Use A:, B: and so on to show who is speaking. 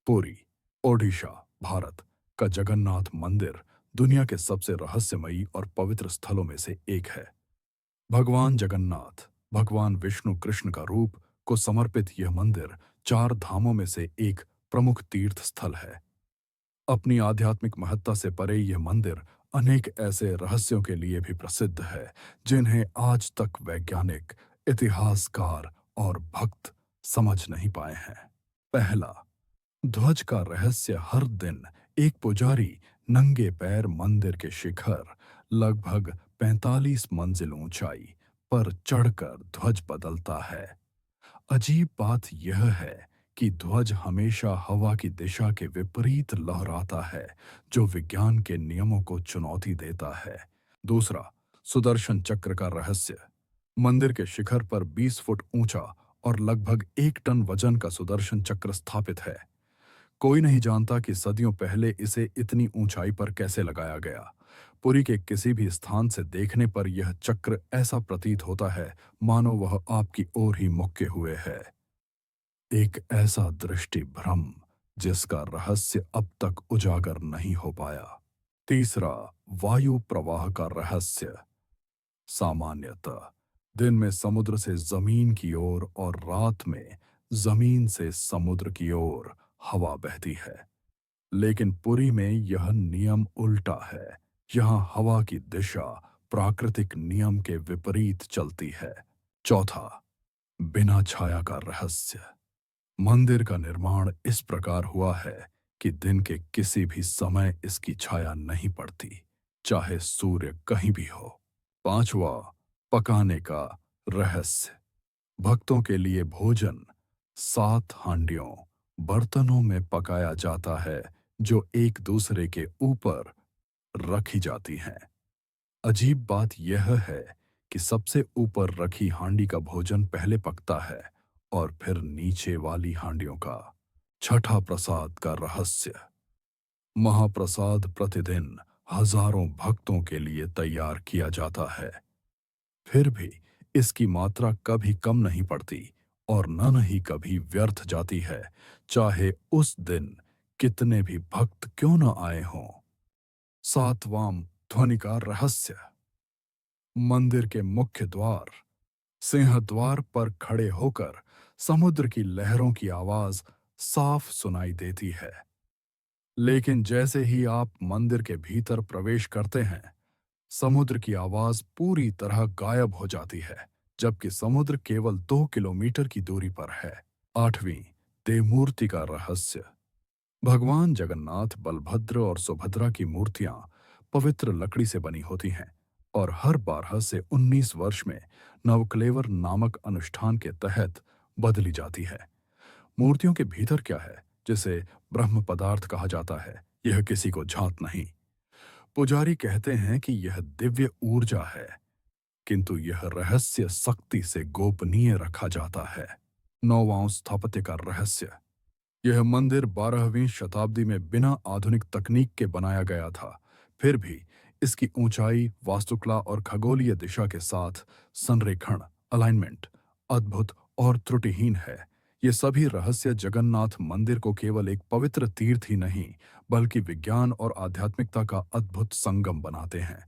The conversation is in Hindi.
A: पुरी, ओडिशा, भारत का जगन्नाथ मंदिर दुनिया के सबसे रहस्यमयी और पवित्र स्थलों में से एक है। भगवान जगन्नाथ, भगवान विष्णु कृष्ण का रूप को समर्पित यह मंदिर चार धामों में से एक प्रमुख तीर्थ स्थल है। अपनी आध्यात्मिक महत्ता से परे यह मंदिर अनेक ऐसे रहस्यों के लिए भी प्रसिद्ध है, जिन्हें आज तक वैज्ञानिक, इतिहासकार और भक्त समझ नहीं पाए हैं। पहला, ध्वज का रहस्य। हर दिन एक पुजारी नंगे पैर मंदिर के शिखर, लगभग 45 मंजिल ऊंचाई पर चढ़कर ध्वज बदलता है। अजीब बात यह है कि ध्वज हमेशा हवा की दिशा के विपरीत लहराता है, जो विज्ञान के नियमों को चुनौती देता है। दूसरा, सुदर्शन चक्र का रहस्य। मंदिर के शिखर पर 20 फुट ऊंचा और लगभग 1 टन वजन का सुदर्शन चक्र स्थापित है। कोई नहीं जानता कि सदियों पहले इसे इतनी ऊंचाई पर कैसे लगाया गया। पुरी के किसी भी स्थान से देखने पर यह चक्र ऐसा प्रतीत होता है मानो वह आपकी ओर ही मुक्के हुए है। एक ऐसा दृष्टि भ्रम जिसका रहस्य अब तक उजागर नहीं हो पाया। तीसरा, वायु प्रवाह का रहस्य। सामान्यतः दिन में समुद्र से जमीन की ओर और रात में जमीन से समुद्र की ओर हवा बहती है, लेकिन पुरी में यह नियम उल्टा है। यहाँ हवा की दिशा प्राकृतिक नियम के विपरीत चलती है। चौथा, बिना छाया का रहस्य। मंदिर का निर्माण इस प्रकार हुआ है कि दिन के किसी भी समय इसकी छाया नहीं पड़ती, चाहे सूर्य कहीं भी हो। पांचवा, पकाने का रहस्य। भक्तों के लिए भोजन 7 हांडियों, बर्तनों में पकाया जाता है, जो एक दूसरे के ऊपर रखी जाती हैं। अजीब बात यह है कि सबसे ऊपर रखी हांडी का भोजन पहले पकता है और फिर नीचे वाली हांडियों का। छठा, प्रसाद का रहस्य। महाप्रसाद प्रतिदिन हजारों भक्तों के लिए तैयार किया जाता है, फिर भी इसकी मात्रा कभी कम नहीं पड़ती और न ही कभी व्यर्थ जाती है, चाहे उस दिन कितने भी भक्त क्यों न आए हों। सातवां, ध्वनि का रहस्य। मंदिर के मुख्य द्वार, सिंहद्वार पर खड़े होकर समुद्र की लहरों की आवाज साफ सुनाई देती है, लेकिन जैसे ही आप मंदिर के भीतर प्रवेश करते हैं, समुद्र की आवाज पूरी तरह गायब हो जाती है, जबकि समुद्र केवल 2 किलोमीटर की दूरी पर है। आठवीं, देवमूर्ति का रहस्य। भगवान जगन्नाथ, बलभद्र और सुभद्रा की मूर्तियां पवित्र लकड़ी से बनी होती हैं और हर 12 से 19 वर्ष में नवक्लेवर नामक अनुष्ठान के तहत बदली जाती है। मूर्तियों के भीतर क्या है, जिसे ब्रह्म पदार्थ कहा जाता है, यह किसी को झांत नहीं। पुजारी कहते हैं कि यह दिव्य ऊर्जा है, किंतु यह रहस्य सख्ती से गोपनीय रखा जाता है। नौवां, स्थापत्य का रहस्य। यह मंदिर 12वीं शताब्दी में बिना आधुनिक तकनीक के बनाया गया था, फिर भी इसकी ऊंचाई, वास्तुकला और खगोलीय दिशा के साथ संरेखण, अलाइनमेंट अद्भुत और त्रुटिहीन है। ये सभी रहस्य जगन्नाथ मंदिर को केवल एक पवित्र तीर्थ ही नहीं, बल्कि विज्ञान और आध्यात्मिकता का अद्भुत संगम बनाते हैं।